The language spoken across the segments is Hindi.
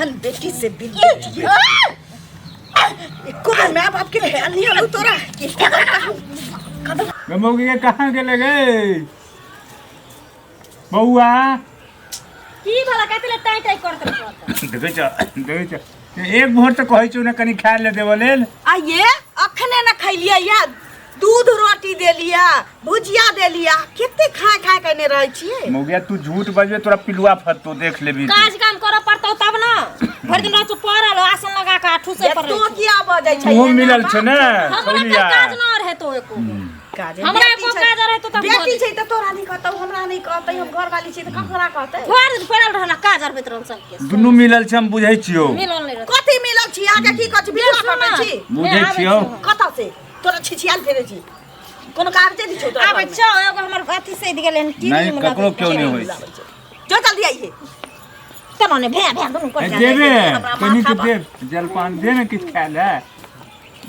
एहन बेटी से बिल्कुल एको मैं बाप के ख्याल नहीं आलू तोरा मौगी के कहाँ गेले गए बउआ की भला कहते टाई टाई करत देखै छ एक भोर से कहै छु न कनी खाय ले देबो लेल आ ये अखने न खैलिया या दूध रोटी दे लिया भुजिया दे लिया कितने खा खा करने रह छिए मौगिया तू झूठ बजबे तोरा पिलुआ फटतो देख लेबी काज काम करे पड़तो तब ना भर दिन रात पड़ल आसन लगा के ठुसे पर तो किया बजै छै वो मिलल छ न हमरा काज न रहे तो एको काज हमरा एको काज रहे तो तब बेटी छै त तोरा नहीं कहतौ हमरा नहीं कहतै हम घर वाली छी त ककरा कहतै घर पड़ल रहना काज आर बेतरन सब के दुनु मिलल छ हम बुझै छियो मिलल नहीं रहे कथि मिलल छी आगे की कहै छी बिलवा करबै छी बुझै छियो कथा से तोरा छिछियाल फेरे छी कोनो कागजे दी छौ तोरा आबै छ एगो हमर अथी से द गेलन टीवी नहीं में ककरो क्यों नहीं होय जो जल्दी आइए तब ने भे भे दुनु कर देबे कनी के दे जलपान दे न किछ खाय ले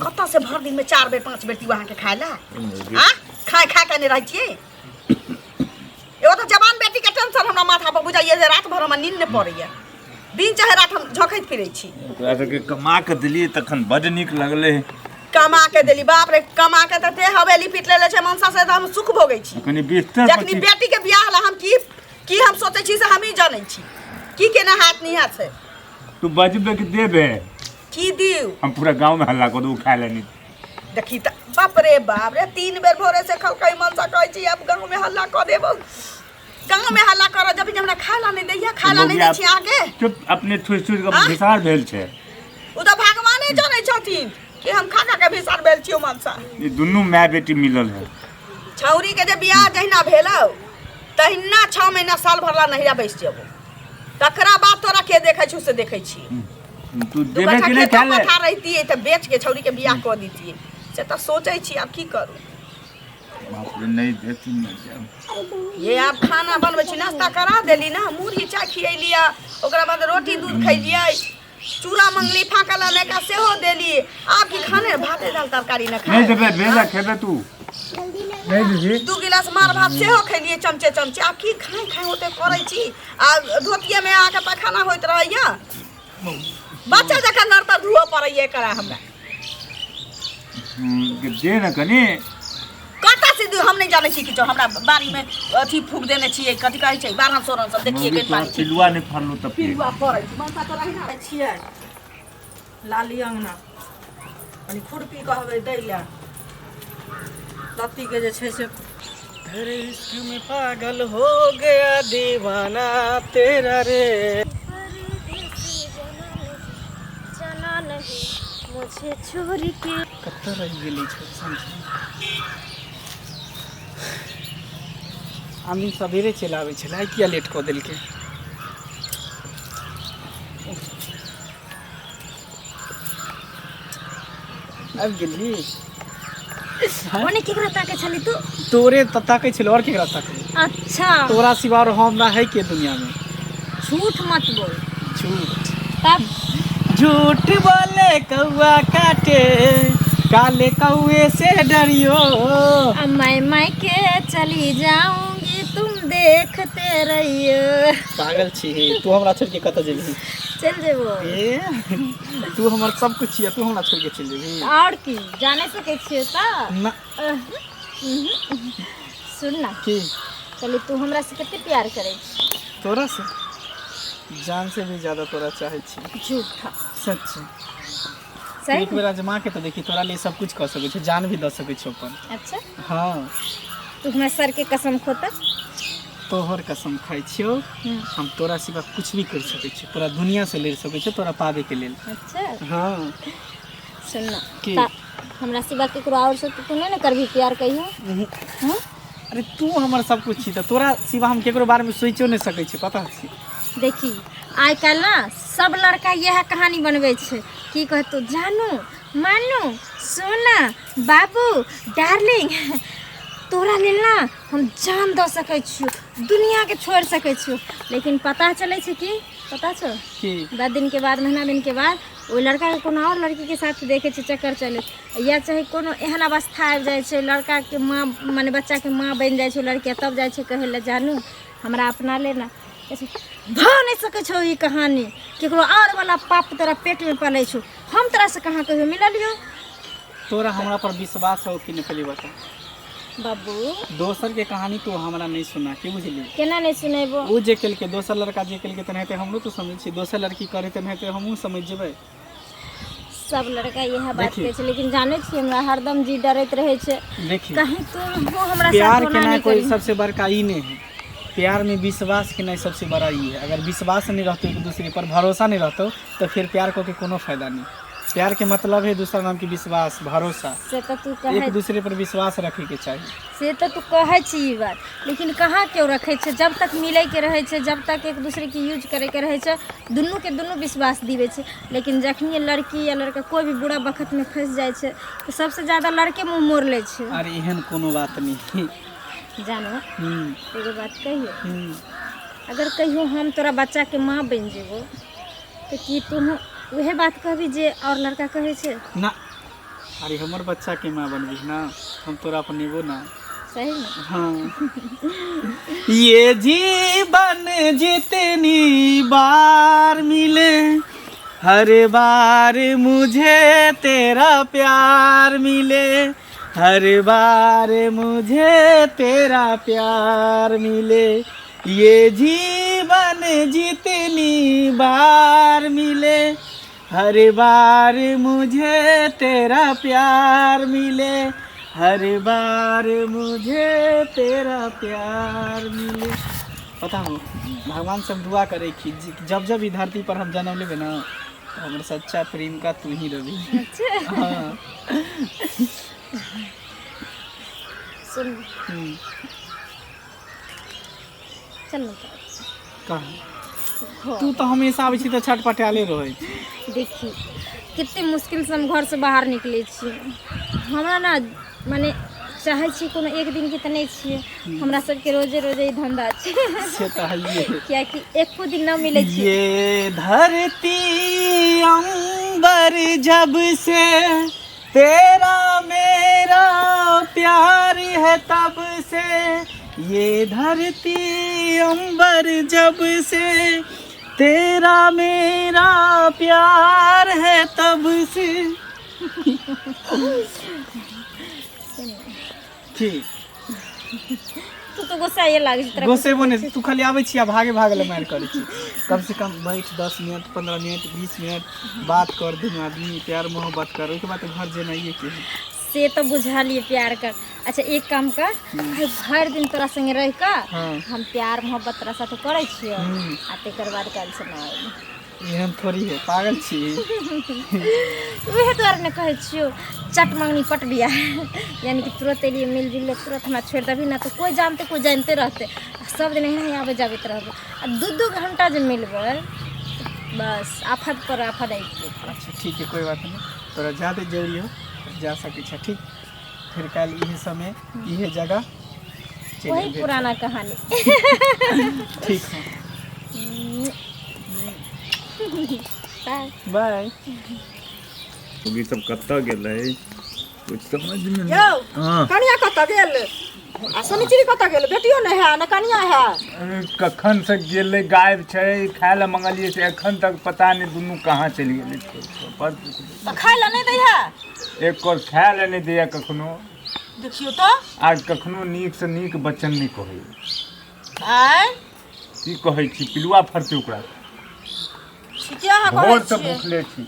कत्ता से भर दिन में 4 बेर 5 बेर वहां के खाय ला हां खाय खा के नहीं रह छिए एगो तो जवान बेटी के टेंशन हमरा माथा पर बुझाइए जे रात भर में नींद न पड़ैया दिन चाहे रात हम झखैत फिरै छी तोरा के कमा के दिली तखन बड नीक लगले कमा के देली बाप रे कमा के ते हवेली पीट लेले छै मनसा से हम सुख भोगै छी कनी बिस्तर जखनी बेटी के बियाह ला हम की हम सोचै छी से हम ही जानै छी की केना हाथ नहीं हाथ से तू बजबे के देबे की दिउ हम पूरा गांव में हल्ला कर दू खाय लेनी देखी त बाप रे 3 बेर भोरे से खलकै मनसा कहै छी अब गांव में हल्ला कर देबो गांव में हल्ला कर जब हमरा खाला नहीं दैया खाला नहीं दै छी आगे चुप अपने थुर थुर के विसार भेल छै ओ त भगवाने जानै छथिन कि हम खाका के विसार भेल छियो मनसा ई दुनु माय बेटी मिलल है छौरी के जे बियाह जहिना भेलौ तहिना 6 महीना साल भरला नहिरा बैस जेबो तकरा बाद तोरा के देखै छु से देखै छी तू देबे कि नहीं खाले कथा रहती है त बेच के छौरी के बियाह कर दीती से त सोचै छी अब की करू बाप रे नहीं देती नहीं ये आप खाना बनबै छी नाश्ता करा देली ना मुरही चाय खियलिया ओकरा बाद रोटी दूध खैलियै चूड़ा मंगली फाकला ने का सेहो देली आप की खाने भात दाल तरकारी न खाए नहीं देबे भेजा खेबे तू नहीं दीदी 2 गिलास मार भात सेहो खैलिए चमचे चमचे आप की खाए खाए होते करै छी आ धोतिया में आके पैखाना होइत रहैया बच्चा जका नरता धुआ पड़ैया करा हमरा दे न कनी कता से हम नहीं जाने छी किछो हमरा बारी में अथी फूक देने छिए कथि कहै छै 12 सोरन सब देखिए के पानी पिलुआ नहीं फरलो त पिलुआ पड़ै छै मनसा तो रहिना छिए लाली अंगना अनि खुरपी कहबै दैला लत्ती के जे छै से तेरे इश्क में पागल हो गया दीवाना तेरा रे चला नहीं मुझे छोड़ के कत्ता रह गेली छ समझ आमी सवेरे चलावे छला किया लेट क देलके अब गेली ओने केकरा ताके छली तू तोरे ताकै छल और केकरा ताकै अच्छा तोरा सिवा और हम ना है के दुनिया में झूठ मत बोल झूठ तब झूठ बोले कौआ काटे काले कौए से डरियो मैं के चली जाऊंगी तुम देखते रहियो पागल छी तू हमरा छोड़ के कत जेबी चल जेबो ए तू हमर सब कुछ छियै तू हमरा छोड़ के चल जेबी और की जाने सके छियो त ना सुन ना की चली तू हमरा से कितने प्यार करे तोरा से जान से भी ज्यादा तोरा चाहे छी झूठा सच सही एक बेर आजमा के तो देखी तोरा लिए सब कुछ कर सके छै जान भी द सके छै अपन अच्छा हां तू हमरा सर के कसम खोता तोहर कसम खाई छियो हम तोरा सिवा कुछ भी कर सके छी पूरा दुनिया से ले सके छी तोरा पावे के लेल अच्छा हां सुन ना की हमरा सिवा केकरो और से तू नहीं ना करबी प्यार कहियो हां अरे तू हमर सब कुछ छी त तोरा सिवा हम केकरो बारे में सोचो नहीं सके छी पता छी देखी आइ काल ना सब लड़का यह कहानी बनबै छै की कहतो जानू मानू सोना बाबू डार्लिंग तोरा लेल ना हम जान दे सकै छियो दुनिया के छोड़ सकै छियो लेकिन पता चले छै कि पता छो की 10 दिन के बाद महीना दिन के बाद वो लड़का के कोनो और लड़की के साथ देखे छै चक्कर चले या चाहे कोनो एहन अवस्था आबि जाय छै लड़का के माँ माने बच्चा के माँ बन जाय छै लड़किया तब जाय छै कहे ले जानू हमरा अपना ले ना भ नहीं सकै छौ ई कहानी केकरो और वाला पाप तोरा पेट में पलै छौ हम तोरा से कहाँ कहियो मिललियो तोरा हमरा पर विश्वास हो कि नहीं पहले बता बाबू दोसर के कहानी तो हमरा नहीं सुना के बुझली केना नहीं सुनेबो वो जे केल के दोसर लड़का जे केल के तनहते हमरो तो समझ छी दोसर लड़की करे तनहते हमहू समझ जेबै सब लड़का यह बात देखी। कहै छै लेकिन जानै छी हमरा हरदम जी डरैत रहै छै देखी कहीं तू वो हमरा प्यार साथ के होना ना नहीं कोई करी सबसे बड़का ई नहीं है प्यार में विश्वास के नहीं सबसे बड़ा ई है अगर विश्वास नहीं रहते एक दूसरे पर भरोसा नहीं रहते तो फिर प्यार को के कोनो फायदा नहीं प्यार के मतलब है दूसरा नाम की विश्वास भरोसा से तो तू कहे एक दूसरे पर विश्वास रखे के चाहिए से तो तू कहै छी ई बात लेकिन कहाँ क्यों रखे छै जब तक मिलै के रहे छै जब तक एक दूसरे के यूज करे के रहे छै दुनू के दुनू विश्वास दिवे छै लेकिन जखनी लड़की या लड़का कोई भी बुरा वक्त में फंस जाए छै तो सबसे ज्यादा लड़के मुंह मोड़ ले छै अरे एहन कोनो बात नहीं जानो एगो बात कहियो हम्म। अगर कहियो हम तोरा बच्चा के माँ बन जेबो तो की तू वह बात कहबी जे और लड़का कहे छै ना अरे हमर बच्चा के माँ बनबी ना हम तोरा अपनेबो ना सही में हाँ ये जीवन जितनी बार मिले हर बार मुझे तेरा प्यार मिले हर बार मुझे तेरा प्यार मिले ये जीवन जितनी बार मिले हर बार मुझे तेरा प्यार मिले हर बार मुझे तेरा प्यार मिले पता हो भगवान से हम दुआ करे कि जब जब इस धरती पर हम जन्म लेबे ना तो हमारे सच्चा प्रेम का तू ही रही हाँ सुन हम्म, चल कहाँ तू तो हमेशा आबै छी तो छटपटाले रहे देखी कितने मुश्किल से हम घर से बाहर निकले छी हमरा ना माने चाहे छी कोनो एक दिन के त नहीं छी हमरा सबके रोजे रोजे ई धंधा छै से तो है ये क्या कि एको दिन ना मिले छी ये धरती अंबर जब से तेरा मेरा प्यार है तब से ये धरती अंबर जब से तेरा मेरा प्यार है तब से ठीक तू तो गुस्सा ये लागे छै गोसे बने तू खाली आबै छी आ भागे भागे ले मार करै छी कम से कम बैठ 10 मिनट 15 मिनट 20 मिनट बात कर दुनू आदमी प्यार मोहब्बत कर ओके बाद घर जेनाइए के से तो बुझा लिए प्यार कर अच्छा एक काम कर भाई भर दिन तोरा संगे रह का हाँ। हम प्यार मोहब्बत तोरा साथ करे छियो हम्म। आ तेकर बाद कल से ना आएब एहन थोड़ी है पागल छी वह द्वारा ने कहे छियो चट मांगनी पट बिया यानी कि तुरंत एलिए मिलजुल ले तुरंत हमरा छोड़ देबी ना तो कोई जानते कोई जानते रहते आ सब दिन यहाँ आबे जाबैत रहबे आ दू घंटा जो मिलबै बस आफत पर आफत आई अच्छा ठीक है कोई बात नहीं तोरा ज़्यादा जरूरी हो जा सके छ ठीक फिर कल यही समय यही जगह चलिए वही भेंट। पुराना कहानी ठीक है बाय बाय ये सब कत्ता गेलै कुछ समझ में यौ हाँ कनिया कतऽ गेल आ सनिचरी कतऽ गेल बेटियो नहि है न कनिया है अरे कखन से गेलै गायब छै खाय ला मंगलिए से एखन तक पता नहीं दुनू कहाँ चलि गेलै पर तऽ खाय लए नहि दै है एक और खाय ला नहीं दैया कखनो देखियो तऽ आज कखनो नीक से नीक बचन नहीं कहै आय की कहै छी पिलुआ फरते ओकरा ठीके अहाँ कहै भोर से छियै भूखले छी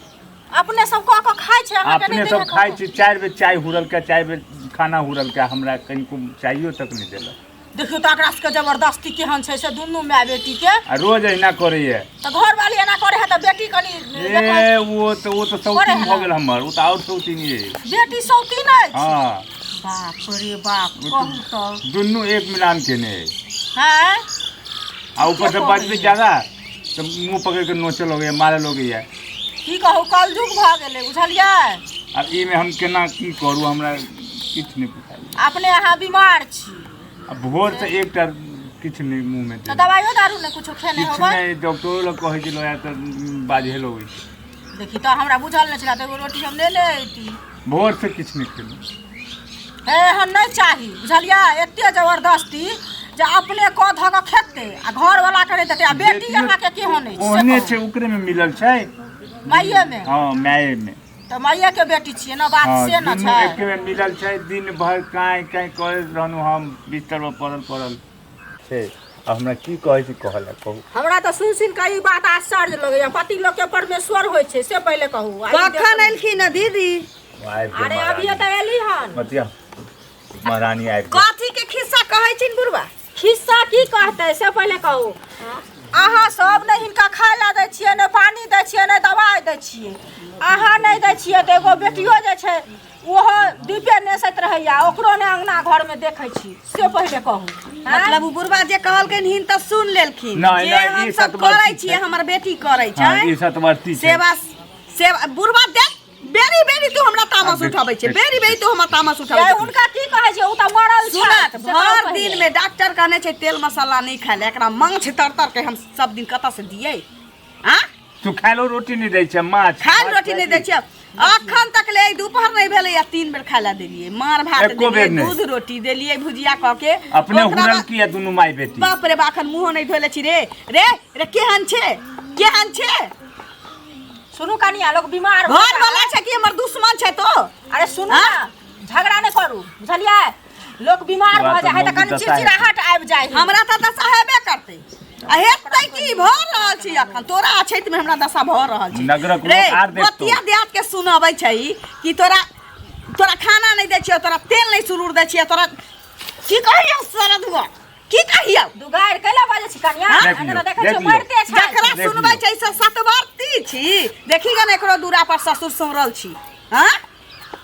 अपने सब कऽ कऽ खाइ छै अहाँके अपने नहि सब दै है खाइ ककरो। छी 4 बेर चाय हुरल के 4 बेर खाना हुरल के हमरा कनिको चाहियो तक नहीं देलक देखियो तऽ एकरा सबके जबरदस्ती केहन छै से दुनू माय बेटी के आ रोज अहिना करैया तऽ घर वाली एना करे है तऽ बेटी कनी ए वो तो सौतीन भऽ गेल हमर वो तो और सौतीन ये बेटी सौती नहि छै हाँ बाप रे बाप कहू तऽ दुनू एक मिलान केने हैं आ ऊपर से बजबे ज्यादा तो मुंह पकड़ के नोचे लोगे मारे लोगे या की कहू कलयुग भऽ गेलै बुझलियै अब ई में हम केना की करू हमरा किछ नहीं बुझाइए अपने अहाँ बीमार छी अब भोर से एकटा किछ नहीं मुंह में तऽ दे दवाइयो दारू नहि कुछो खेने किछ होबै नहीं डॉक्टरो लोग कहै छै या तो बाजे लोगे देखी तऽ हमरा बुझल नहि छलै तऽ एगो रोटी हम ले ले अइती भोर से किछ नहीं खेलू हे एहन नहि चाही बुझलियै एते जबरदस्ती जे अपने क धक खेते आ घर वाला करे देते आ बेटी अहाँ के के होने ओहने छै ओकरे में मिलल छै माइये में। हां माये में तो माइये के बेटी छिए ना बात से ना दुनू छै। एके में मिलल छै दिन भर काई करैत रहनु हम बिस्तर पर पड़ल छै। अब हमरा की कहै छी कहला कहू। हमरा तो सुन के ई बात आश्चर्य लगैया पति लोग के परमेश्वर होय छै से पहले कहू। कखन एलखिन न दीदी? अरे अभी त एली हन। बतिया महारानी आबि कथी के खिस्सा कहै छिन बुढ़वा? खिस्सा की कहते से पहले कहू। अहाँ सब ने हिनका खाय ला दै छियै ने पानी दै छियै ने दवाई दै छियै। अहाँ नहीं दै छियै त एगो बेटियो जे छै ओहो दीपे नेसैत रहैया ओकरो ने अंगना घर में देखै छी से पहले कहू। मतलब बुढ़वा जे कहलखिन हिन त सुन लेलखिन नहीं, जे नहीं, हम ई सब सतवर्ती करै छै। छियै हमर बेटी करै छै। हां ई सतवर्ती छै। सेवा बुढ़वा दे बेरी बेरी तू हमरा तामस उठाबै छै। बेरी बेरी तू हमरा तामस उठाबै छै। उनका की कहै छै उ त मरल छै। सुनत भर दिन में डॉक्टर कहने छै तेल मसाला नहीं खाय ले एकरा मांछ तर के हम सब दिन कत से दियै? हां तू खालो रोटी नहीं दै छै माछ खाल रोटी नहीं दै छै। अखन तक ले दोपहर नहीं भेलै या 3 बेर खाय ला देलियै मार भात एको बेर देलियै नहीं। दूध रोटी देलियै भुजिया क के अपने ओकरा हुनल बाद- किया दुनू माय बेटी। बाप रे बाखन मुंह नहीं धोले छी रे रे रे केहन छै केहन छै? सुनू कनिया लोग बीमार हो घर वाला छै कि हमर दुश्मन छै तो? अरे सुनू ना झगड़ा नहीं करू बुझलिए। लोग बीमार बात हो जाए है तो त कनि दशा है। चिड़चिड़ाहट आबि जाए है। हमरा त दशा हेबे करतै। आ हेतै की भ रहल छी अखन तोरा क्षेत्र में हमरा दशा भ रहल छै। नगरक रे लोग आर देखतो। बतिया देहात के सुनाबै छै कि तोरा खाना नहीं दै छियै तोरा तेल नहीं सुरूर दै छियै तोरा की कहियो सारा दुआ की कहियो? दुगाड़ कैला बाजे छी कनिया? देख लियो, एना देखै देख छियै लियो। मरते छै। जकरा देख सुनबै लियो। छै से सतवर्ती छी। देखी गन एकरो दूरा पर ससुर सोरल छी। हां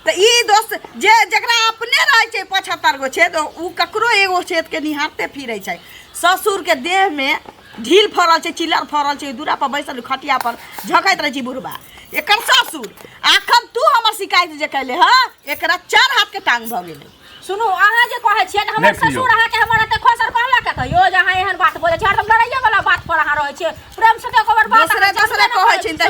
त ई दोस्त जे जकरा अपने रहै छै 75 गो छै तो उ ककरो एगो छेद के निहारते फिरै छै। ससुर के देह में ढील फरल छै चिल्लर फरल छै दूरा पर बैसल खटिया पर झकैत रहै छी बुढ़बा। एकर ससुर अखन तू हमर शिकायत जे कैले ह एकरा 4 हाथ के टांग भ गेलै। सुनू अहाँ जे कहै छियै त हमर देख लियो। ससुर अहाँ के हमर हाथे खोसर कहला के कहियो जे अहाँ एहन बात बोलै छी हरदम लड़ाइये वाला बात पर अहाँ रहै छियै। प्रेम से तो खबर बात दोसरे कहै छी त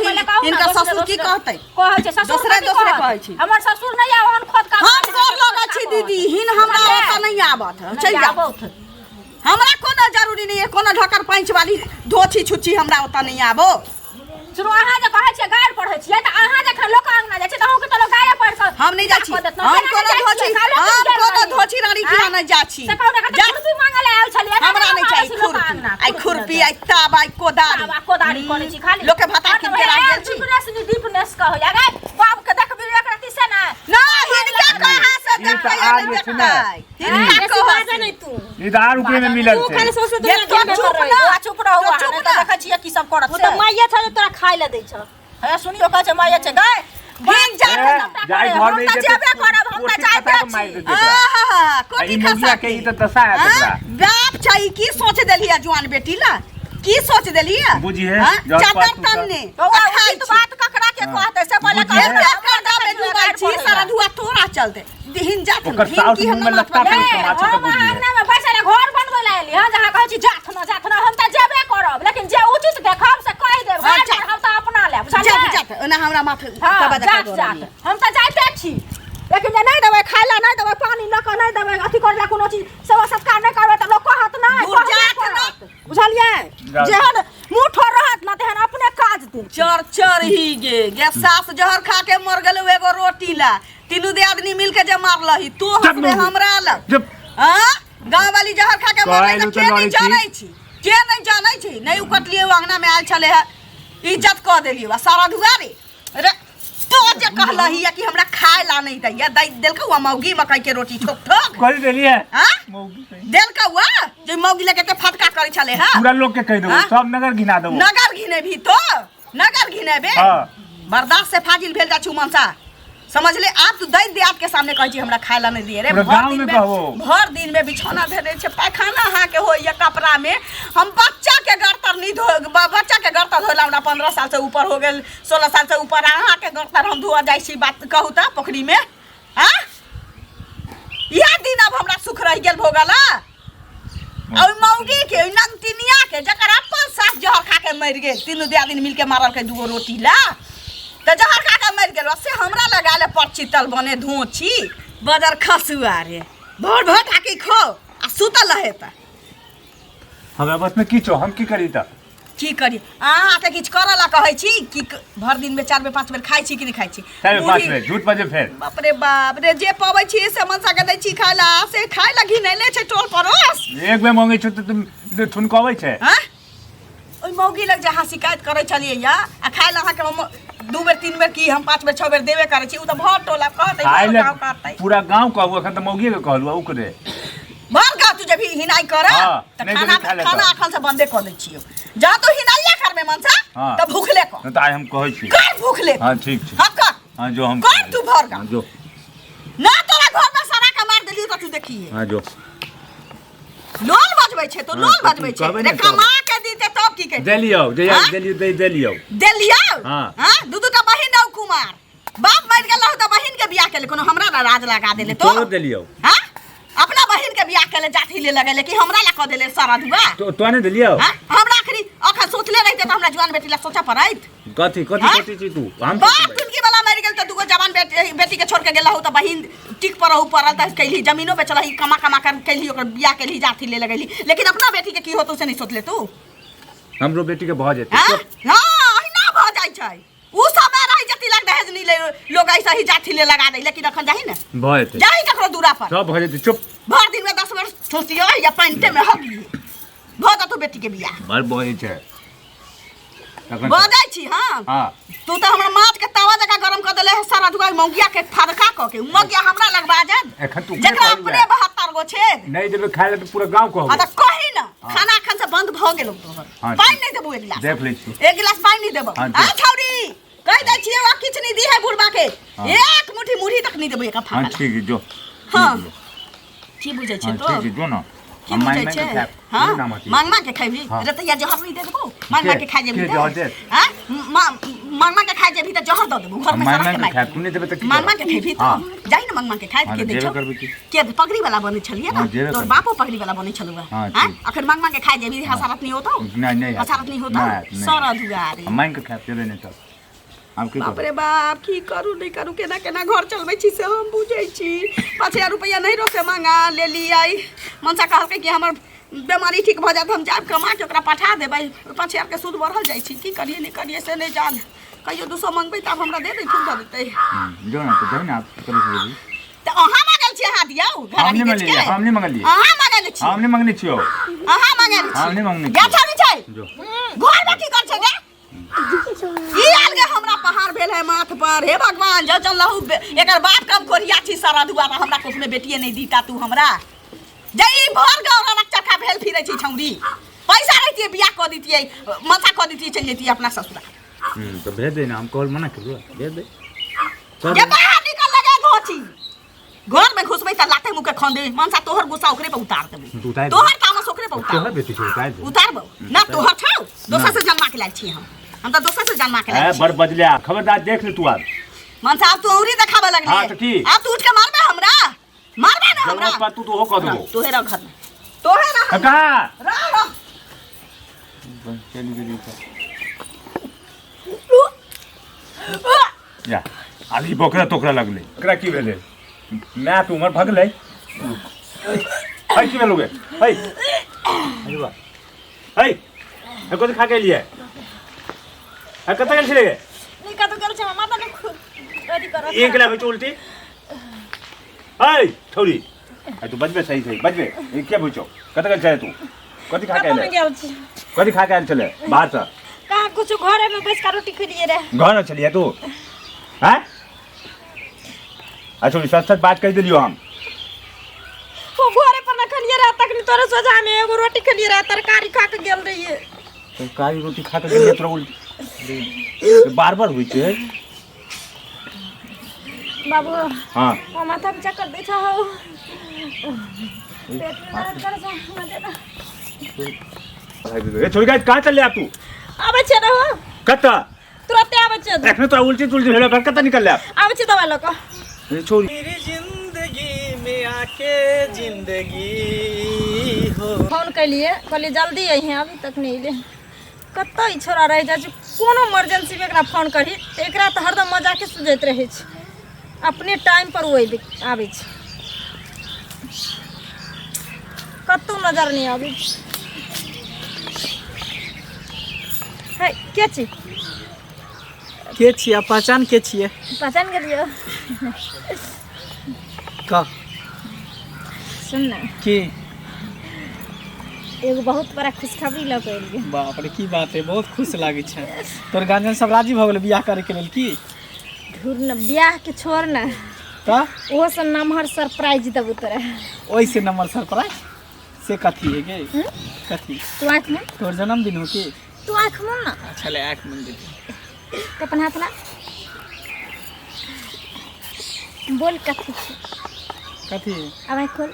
हिनका ससुर की कहतै? कहै छै ससुर दोसरे कहै छी। हमर ससुर नहीं आ ओहन खोद का हम सर लगा छी दीदी हिन हमरा ओत नहीं आबत चल जा। हमरा कोनो जरूरी नहीं है कोनो ढकर पैंच वाली धोछी छुच्छी हमरा ओत नहीं आबो। सुनो अहाँ जे कहै छियै गाड़ पढ़ै छियै त अहाँ जखन लोक अंगना जाइ छै त अहूँ के त लोक गाड़े पढ़ के हम नहीं जा छी हम कोनो धोछी रानी किया नहीं जा छी। खुरपी मांगे ले आयल छलिए हमरा नहीं चाहिए खुरपी आई खुरपी आई ताब आई कोदारी कोनी छी खाली लोग के भाता किन के राख गेल छी। डीपनेस कहो या गे बाप के देखबी एक रति से ना ना हिनका कहां से ई त आज जे छै ना, हिनका कहां नहीं तू इधर ऊपरे में मिलल छै। सोच ये तो चुप ना चुप रहो तो चुप नहीं ना। तो देखै छियै की सब करत वो से तो माइया छ तोरा खाइ ले दै छ हे सुनियो कहै छै माइया छै गाय हिन जा जाय घर में हम जेबे करब हम त जाइते छी। आहा कोनी ई मुगिया के ई त दशा है तोरा। बाप छै की सोच देलिया जवान बेटी ला की सोच देलिया बुझिए, जब चादर पाछू सा- तन्ने बौआ उचित बात ककरा के कहते से पहले बुझिए। छी सारा धुआ तोरा चलते हिन जात ओकर साउथ मुंह में लगता है समाचार हम बुझिए। अंगना में बैसल घर बनबै ले एली हां जहां कहै छी जात न हम त जेबे करब लेकिन जे उचित देखब से कहि देब हाँ, घर जा। पर हम त अपना ले जात बुझलिए जात ओना हमरा माथे हाँ, तबा जात जात हम त जाइते छी लेकिन जे नहीं देबै खाइ ला नहीं देबै पानी न क नहीं देबै अथी करला कोनो चीज सेवा सत्कार नहीं करबै त लोग कहत नहीं दूर जात न। बुझलिए जात। जेहन मुंह ठोर रहत न तेहन अपने काज दे चर ही गे सास जहर खा के मर गेल एगो रोटी ला तीनू दे आदमी मिल के जे मारलही तू हंसबे हमरा ला जब हां गांव वाली जहर खा के मर कहलू गेल तो के नहीं लड़की। जानै छी के नहीं जानै छी नहीं उकटलिए अंगना में आयल छले है इज्जत क देलिए सारा दुआरे रे तो जे कहलही कि हमरा खाए ला नहीं दैया दई देलका हुआ मौगी मकई के रोटी ठोक ठोक कर देलिए हां मौगी कहीं। देलका हुआ जे मौगी लेके के फटका करे छले है पूरा लोग के कह दो हाँ? सब नगर गिना दो। नगर घिने भी तो नगर घिने बे हां बर्दाश्त से फाजिल भेल जा छुमनसा समझ ले आप तो दै दियात के सामने कहै छी हमरा खाए ला नहीं दिए रे पूरा गाँव में कहो। भर दिन में बिछौना धरे छे पैखाना अहाँ के होय या कपड़ा में हम बच्चा के गर्तर नहीं धो बच्चा के गर्तर धोला हमरा 15 साल से ऊपर हो गेल 16 साल से ऊपर अहाँ के गर्तर हम धोआ जाय छी बात कहू त पोखरी में हां यह दिन अब हमरा सुख रह गेल भोगला और मौगी के नंतिनिया के जकर अपन सास जहर खा के मर गेल तीनों दियादिन मिल के मारल के दूगो रोटी ला त जहर खा के मर गेल से हमरा लगा ले परचितल बने धोची बदर खसुआ रे भोर भोर ठाकी खो आ सुतल रहे त हमरा बस में की छो हम की करी त की करी अहाँ के किछु करऽ ला कहै छी कि भर दिन में 4 बेर 5 बेर खाइ छी कि नहीं खाइ छी 4 बेर 5 बेर झूठ बजे फेर बाप रे बाप रे जे पबै छी से मनसा के दै छी खाय ला से खाय ला घी नहीं ले छै टोल परोस एक बेर मांगे छो त तुम ठुनकाबै छै हां ओइ मौगी लग जहाँ शिकायत करे छलिए या आ खाय ला अहाँ के 2 बेर 3 बेर की हम 5 बेर 6 बेर देबे करे छी उ त भर टोला कहतै गांव कहतै पूरा गांव कहबो एखन त मौगी के कहलु उ करे भर का तू जब हिनाई कर त खाना अखन से बंदे कर दै छियो जा तो हिनाइया कर में मनसा त भूखले कर त आइ हम कहै छी कर भूखले हां ठीक छै हां कर हां जो हम कर तू भर का जो ना तोरा घर में सारा का मार देलियो त तू देखिए हां जो लोल बजबै छै तो लोल बजबै छै रे कमा के दीते तब की कहै देलियो देलियो हां दू टा बहिन दौ कुमार बाप मर गेल त बहिन के बियाह केले कोनो हमरा राज लगा देले तो देलियो हां अपना बहिन के बियाह केले जाति ले लगेले कि हमरा ला क देले सारा दुआ तो ने देलियो हां हमरा आखरी अखन सोचले रहिते त हमरा जवान बेटी ला सोचा पड़ैत कथी छी तू हम बाप कुनकी वाला मर गेल त दुगो जवान बेटी के छोड़ के गेला हो त बहिन टिक पर रहू पड़ल त कहली जमीनो बेचलही कमा कर कहली ओकर बियाह केली जाति ले लगेली लेकिन अपना बेटी के की होतो से नहीं सोचले तू हमरो बेटी के भ जेतै हां अहिना भ जाय छै उ समय रही जति लग दहेज नहीं ले लोग ऐसा ही जाति ले लगा दे लेकिन अखन जाही न भ जेतै जाही ककरो दूरा पर सब भ जेतै चुप भर दिन में 10 बेर सोचियो या पैंटे में हगी भ जा तू बेटी के बियाह मार बहे छै बजाय छी हां तू त हमरा माछ के तावा जका गरम क देले सारा दुआ मौगिया के फड़का क के मौगिया हमरा लगबा जात एखन तू जकरा अपने 72 गो छै नहीं देबे खाय ले त पूरा गांव कहबो आ त कहि न खाना अखन से बंद भ गेल तोहर पानी नहीं देबो एक गिलास देख ले छी एक गिलास पानी नहीं देबो आ छौरी कह दै छियै वा किछ नहीं दी है बुढ़बा के एक मुट्ठी मुढ़ी तक नहीं देबो एक फाका हां ठीक है जो हां की बुझै छै तो ठीक है जो ना की बुझै छै हां मांगमा के खैबी रतैया जहर नहीं दे देबो मांगमा के खा जेबी हां मांगमा के खा जेबी त जहर द देबो घर में सारा के खा तू नहीं देबे त मांगमा के खैबी तो जाई न मांगमा के खा के देखो के पगड़ी वाला बने छलिए ना तोर बापो पगड़ी वाला बने छलुआ हां अखन मांगमा के खा जेबी हसारत नहीं होतो नहीं हसारत नहीं होतो सारा दुगारे मांग के खा तेरे नहीं तो बाप रे बाप की करू नहीं करू केना केना घर चलबै छी से हम बुझै छी 5000 रुपया नहीं रोके मांगा ले ली आई मनसा कहलकै कि हमर बीमारी ठीक भ जात हम जाब कमा के ओकरा पठा देबै 5000 के सूद बढ़ल जाइ छी की करिए नहीं करिए से नहीं जान कहियो 200 मांगबै त हमरा दे दे खूब दे देतै जो ना तो जाई ना करै छी त अहाँ मांगल छी अहाँ दियौ हम नहीं मांगलिए अहाँ मांगल छी हम नहीं मांगने छियो अहाँ मांगल छी हम नहीं मांगने गा छानी छै जो घर में की कर छै गे ई अलगे हमरा पहाड़ भेल है माथ पर हे भगवान ज चलहु एकर बाप कब कोरिया छी सारा दुआरा हमरा कुछ में बेटिए नहीं दीता तू हमरा जई भर गांव रक चखा भेल फिरै छी छौरी पैसा रहितिए बियाह क दितिए मथा क दितिए चल जेतिए अपना ससुराल तो भेज दे ना हम कॉल मना करू भेज दे ये बाहर निकल लगे घोची घर में घुसबै त लाते मुके खन दे मनसा तोहर गुस्सा ओकरे पे उतार देबो तोहर तामस ओकरे पे उतार तोहर बेटी छै उतारबो ना तोहर छौ दोसर से जन्मा के लाग छी हम तो दोसर से जन्मा के लाग छी बड़ बदलिया खबरदार देख ले तू आज मनसा तू औरी देखाबे लगले हां त की अब तू उठ के मारबे हमरा मारबे ना हमरा जरूरत तू तो हो क देबो तोहेरा घर में तोहेरा का रह चली गेली या आली बोकरा तोकरा लगले एकरा की भेले मैं तू उमर भगले हई की भेलोगे हई अरे हई एको खा के लिए आ कत गेल छले नहीं का तो कर छ माता ने अथी कर एक ला बेच उल्टी हई छोरी आ तू बजबे सही बजबे ये क्या पूछो कत गेल छले तू कथि खा के आले कथि खा के आले छले बाहर से कहां कुछ घरे में बैठ के रोटी खइलिए रे घर में चलिए तू हैं अच्छा सच सच बात कह दिलियो हम वो घरे पर न खलिए रे तक नि तोरे सोचा में एगो रोटी खलिए रे तरकारी खा के गेल रहिए तरकारी रोटी खा के गेल तोरा उल्टी बार-बार होई छै बाबू हां ओ माथा में चक्कर दै छ हो पेट में दर्द करे छ मत ए छोरी गाय कहां चल ले तू आबे छ रे हो कत तुरंत आबे छ देखने तो उल्टी तुल्टी हेले पर कत निकल ले आबे छ दवा लको ए छोरी मेरी जिंदगी में आके जिंदगी हो फोन कैलिए कहलिए जल्दी अइहे अभी तक नहीं ले कत्ता ई छोरा रह जा छै कोनो इमरजेंसी में एकरा फोन करी एकरा त हरदम मजाके सुझैत रहै छै अपने टाइम पर ओइ आबै छै कत्तो नजर नहीं आबै छै है के छी के छियै पहचान के छियै पहचान करियो का सुन ना की एगो बहुत बड़ा खुशखबरी लऽ के एलियै बाप रे की बात है बहुत खुश लागे छै तोर गार्जियन सब राजी भ गेल बियाह करे के लेल की धुर न बियाह के छोड़ ना त ओहो से नमहर सरप्राइज देबू तोरा ओइ से नंबर सरप्राइज से कथी है गे कथी तू आँख में तोर जन्मदिन हो की तू आँख में ना अच्छा ले आँख में दे तो अपन हाथ ला बोल कथी छी कथी अब आँख खोल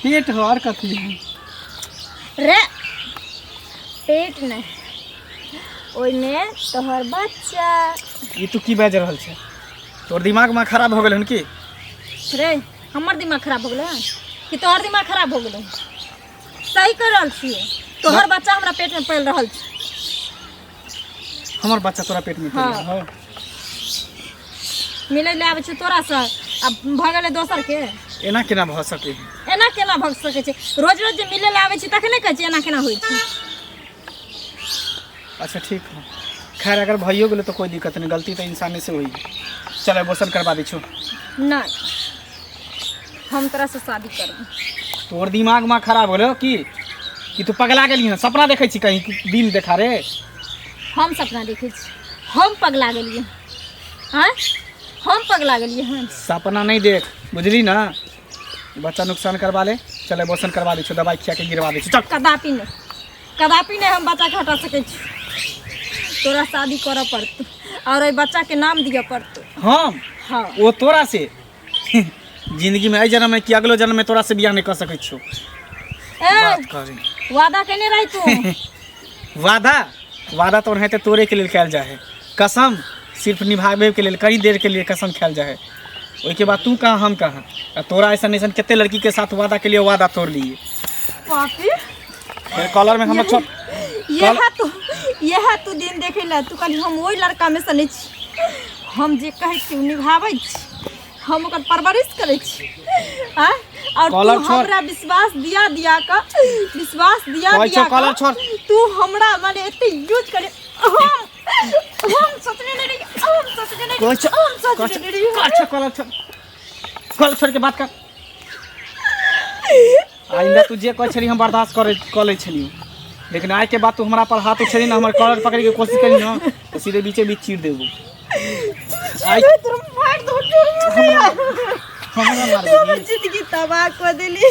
पेट हो और कथी है रे पेट नहीं ओइमे तोहर बच्चा ई तू की बाज रहल छै तोर दिमाग में खराब हो गेल हन की रे हमर दिमाग खराब हो गेलै कि तोहर दिमाग खराब हो गेलै सही कर रहल छियै तोहर बच्चा हमरा पेट में पल रहल छै हमर बच्चा तोरा पेट में हाँ। पल हो मिलै ले आबै छै तोरा से अब भऽ गेलै दोसर के एना केना भ सकै एना केना भऽ सकै छै रोज रोज जे मिलै ले आबै छी तखने कहै छी एना केना होइ छै अच्छा ठीक है खैर अगर भइयो गेलो तो कोई दिक्कत नहीं गलती तो इंसाने से हुई चल एबोशन करवा दी छो नहीं हम तोरा से शादी करब तोर दिमाग में खराब हो गलो कि तू पगला गेली है सपना देखै छी कहीं दिन देखा रे हम सपना देखै छी हम पगला गेलियै हाँ हम पगला गेलियै हँ सपना नहीं देख बुझली ना बच्चा नुकसान करवा ले चल एबोशन करवा दी छो दवाई खिया के गिरवा दी छो चल कदापि नहीं हम बच्चा के हटा सकै छी तोरा शादी करऽ पड़तौ और बच्चा के नाम दिया पड़तौ हम हाँ वो तोरा से जिंदगी में जन्म में कि अगलो जन्म में तोरा से बियाह नहीं कर सकै छो बात करी वादा केने रही तू वादा तो है तोरे के लिए खायल जा है कसम सिर्फ निभावे के लिए कई देर के लिए कसम खायल जा है ओके बाद तू कहाँ हम कहाँ तोरा ऐसा नहीं कितने लड़की के साथ वादा के लिए वादा तोड़ लिए पापी कॉलर में हम लोग छोड़ यह तू दिन देखे ला तू कहली हम वही लड़का में से नहीं छी हम जे कहै छी निभाबै छी हम ओकर परवरिश करै छी और तू हमरा विश्वास दिया कॉलर छोड़ तू हमरा माने एते यूज करे हम सोचने नहीं अच्छा कॉलर छोड़ के बात कर आइंदा तू जे कह छली हम बर्दाश्त कर ले छली लेकिन आए के बाद तू हमारा पर हाथ उठेली ना हमारे कॉलर पकड़े के कोशिश करी ना तो सीधे बीचे बीच चीर देबू जिंदगी तबाह कर देली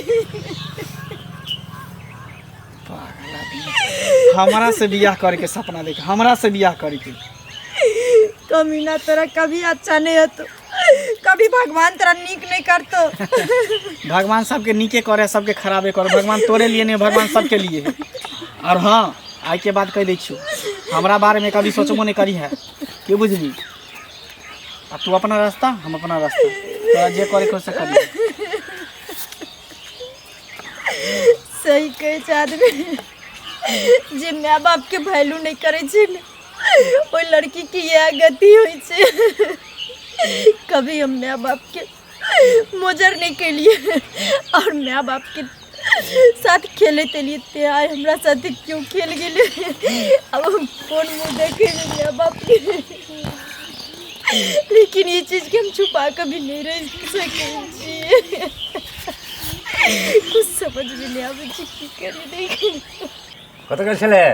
हमारा से बियाह करे के सपना देख हमरा से बियाह करे के कमीना तेरा कभी अच्छा नहीं होतो कभी भगवान तेरा नीक नहीं करतो भगवान सबके नीके करे सबके खराबे करे भगवान तोरे लिए नहीं भगवान सबके लिए है और हाँ आज के बाद कह दै छियो हमरा बारे में कभी सोचबो नहीं करी है के बुझली अब तू अपना रास्ता हम अपना रास्ता तोरा जे करे को से करी सही कहे छै आदमी जे माय बाप के वैल्यू नहीं करे छै ओ लड़की की यह गति हुई छै कभी हम माय बाप के मोजर नहीं के लिए और माय बाप के साथ खेले ते लिए ते आए हमरा साथ क्यों खेल गेले अब हम कौन मुंह देखे माय बाप के लेकिन ये चीज के हम छुपा कभी नहीं रह सके कुछ समझ में नहीं आवे छी की करे नहीं कत गेल छले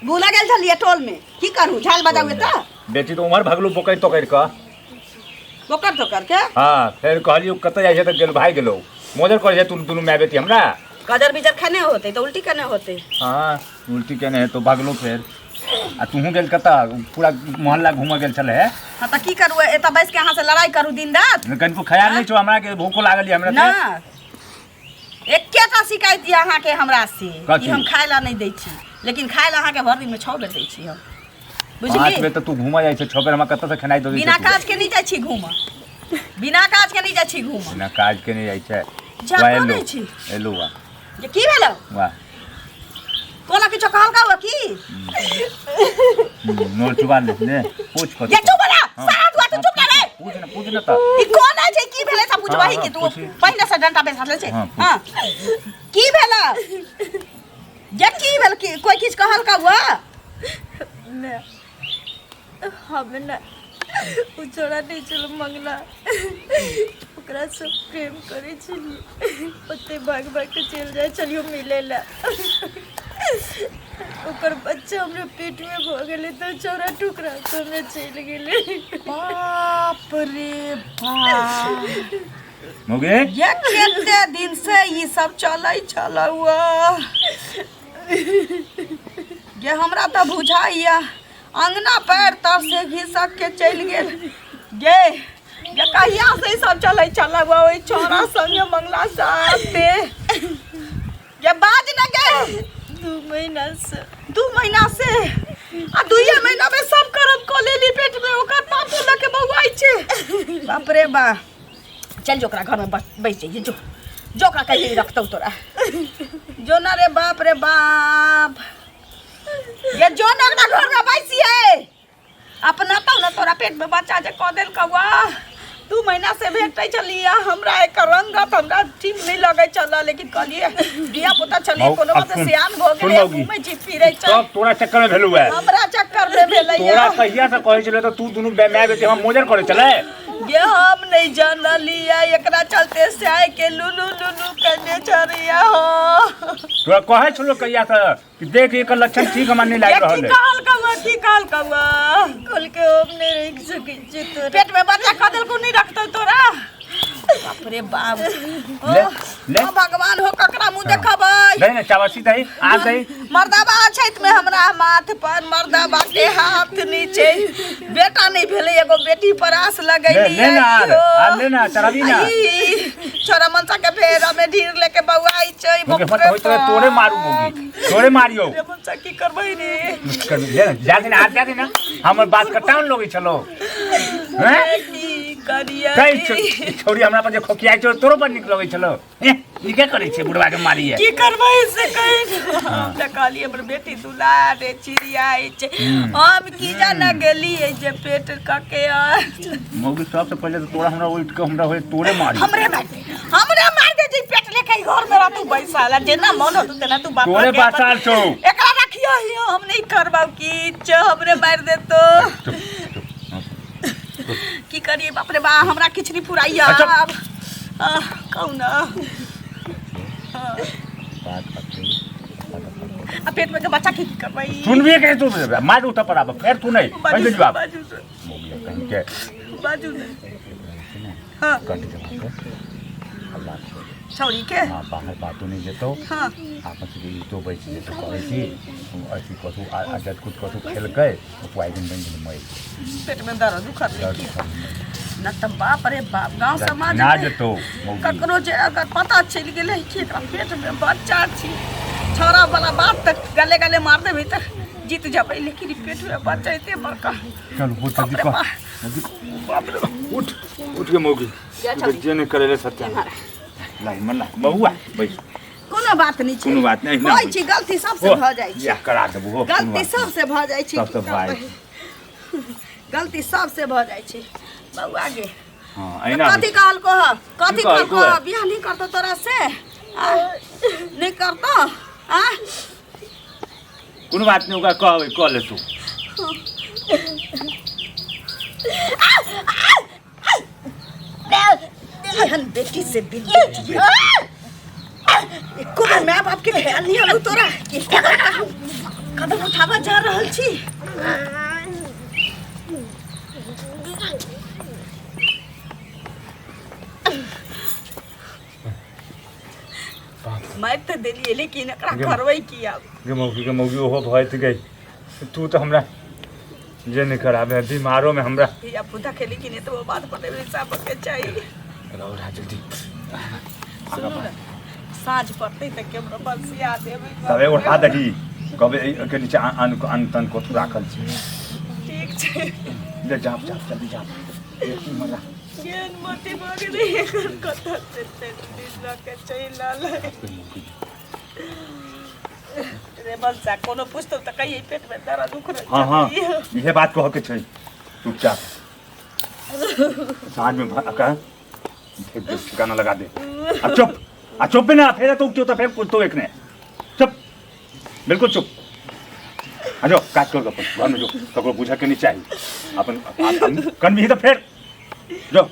भूला गेल छलिए टोल में की करू झाल बजावे त बेटी तो उमर भगलू पोकरि तोकरि का बोकर तो करके हां फिर कहलियो कत जाय छै त गेल भाई गेलो मोजर कर छै तू दुनु माय बेटी हमरा कदर बिजर खाने होते तो उल्टी करने होते हां उल्टी केने है तो भागलो फिर आ तूहू गेल कत पूरा मोहल्ला घूम गेल छले हां त की करू एता बैस के यहां से लड़ाई करू दिन रात कनिको ख्याल नहीं छो हमरा के भूखो लागल हमरा ना एकेटा शिकायत यहाँ के हमरा से कथी? कि हम खाए ला नहीं दै छी लेकिन खाए ला अहाँ के भर दिन में 6 बेर दै छी हम बुझली 5 बेर त तू घूम जाय छै 6 बेर हमरा कत से खनाई दो बिना काज के नहीं जाय छी घूम बिना काज के नहीं जाय छी घूम बिना काज के नहीं जाय छै जातो नहीं छी एलो वा ये की भेलो वाह कोला किछो कहल का की नोर चुबा ले पूछ को ये चुप ना सारा दुआ तो चुप करे पूछ न त ई कोन है की भेले सब पूछबाही के तू पहले से डंटा पे साथ ले छै हां की भेला ये की भेल की कोई किछ कहल का हुआ? मैं हमें ना उ छोड़ा नहीं चलो मंगला ओकरा से प्रेम करे छलिए ओते भाग भाग के चल जाए चलियो मिले ला ओकर बच्चा हमरे पेट में भ गेले तो छोरा टुकड़ा तो में चल गेले। बाप रे बाप, मौगे ये कितने दिन से ये सब चल हुआ ये हमरा तो बुझाइया अंगना पैर तर से घिसक के चल गेल। ये कहिया से सब चल हुआ ओई छोरा संगे मंगला साथे ये बाज न गए 2 महीना से 2 महीना से आ 2 महीना में सब करम को लेली पेट में ओकर पापू लके बउआई छे। बाप रे बा, चल जोकरा घर में बैठ जाइए जो जोकरा कहीं रखतौ तोरा जो ना रे बाप रे बाप, ये जो ना घर में बैसिए अपना तो ना तोरा पेट में बच्चा जे क देल कवा 2 महीना से भेटै चलिया हमरा एक रंगत हमरा ठीक नहीं लगे चला लेकिन कहलिए बिया पुता चलिए कोनो बात सियान भ गेले घूमे छी फिरे चल सब तोरा चक्कर में भेलु है। हमरा चक्कर में भेलैया तोरा कहिया से कहै छले तो तू दुनु मैं बेटे हम मोजर करे चले ये हम नहीं जानलिया एकरा चलते से आए के लुलु लुलु करने चरिया हो। तोरा कहै छलो कहिया से कि देख एकर लक्षण ठीक हमरा नहीं लाग रहल है। की काल कवा कल के हम नहीं रह सके जे तोरा पेट में बच्चा कदल को नहीं रखतो तोरा। बाप रे बाप, ले भगवान हो ककरा मुंह देखबै नहीं ना चावसी दही आ दही मर्दाबा छैत में हमरा माथ पर मर्दाबा के हाथ नीचे बेटा नहीं भेले एगो बेटी पर आस लगैली ले ना ले ना चराबी ना छोरा मनसा के फेरा में ढीर लेके बउआई छै बाप रे तोरे मारू होगी तोरे मारियो रे मनसा की करबै रे ले ना जा दिन आ जा दिन हमर बात कटाउन लोगे चलो हैं की करिया कई छोरी हमरा पर जे खोकियाइ छो तोरो पर निक लगै छलो ई के करै छै बुढ़वा के मारी है की करबै से कहि हम कहलिए हमर बेटी दुलारे चिड़ियाई छै हम की जाना गेली ए जे पेट कके मौगी सबसे पहले तो तोरा हमरा उठ के हमरा होय तोरे मारी हमरे मार दे जी पेट लेके घर में रहतू बैसाला जेना मन होतू तेना तू बाप तोरे बासाल छौ एकरा रखियो हम नहीं करबाऊ की छ हमरे मार दे तो की करिए बाप रे बा हमरा किछ नहीं फुराइया अब कौन आ पेट में के बच्चा की करबै सुनबे के तू मार उठा पर अब फिर तू नहीं पहले जवाब बाजू मौगी कहीं के बाजू हां कट के अल्लाह छौरी के हां बाहर बातों नहीं जेतो हां आपस में तो बैठ जे तो करे छी ऐसी कथु आजाद कुछ कथु खेल के उपाय दिन बन मई पेट में दर्द दुखत न त बाप रे बाप गांव समाज ना जेतो ककरो जे अगर पता चल गेलै कि एकरा पेट में बच्चा छी छोरा वाला बात तक गले गले मार देबै त जीत जाबै लेकिन पेट में बच्चा एते बड़का चल वो जल्दी कर बाप रे उठ के मौगी जे ने करेले सत्या लाई मन ला बहुआ बैठ कोनो बात नहीं छै कोनो बात नहीं ना होय छी गलती सबसे भ जाय छै या करा देबो हो गलती सबसे भ जाय छै सबसे भाई गलती सबसे भ जाय छै बउआ गे हां ऐना कथि कहल को कथि कहल को बियाह नहीं करतो तोरा से नहीं करतो आ कोनो बात नहीं होगा कहबै कह ले तू एहन बेटी से बिल्कुल एको माय बाप के ख्याल नहीं आलो तोरा कि कदम उठावा जा रहल छी मार तो देलिए लेकिन एकरा करबै की आब के मौगी ओहो भइत गई तू तो हमरा जे नहीं कराबे बीमारों में हमरा या पुता के लेकिन ये तो बात पते हिसाब के चाहिए रौरा जल्दी सुनो ना साँझ पड़ते तक के हमरा बसिया देबै तबे उठा दही कबे के नीचे अनतन को राखल छी ठीक छै ले जाप जल्दी जाप एक मजा केन मोटी भगे रे कथा से दिन के चैला ले रे बंसा कोनो पुछतो त कहिए पेट में दर्द दुख रहे हां ये बात कह के छै चुपचाप साँझ में का ठिकाना लगा दे अब चुप ना फिर तो फिर तो एक ने चुप बिल्कुल चुप आ जाओ काज कर अपन घर में जो ककरो पूछा के नहीं चाहिए अपन कन भी तो फेर जो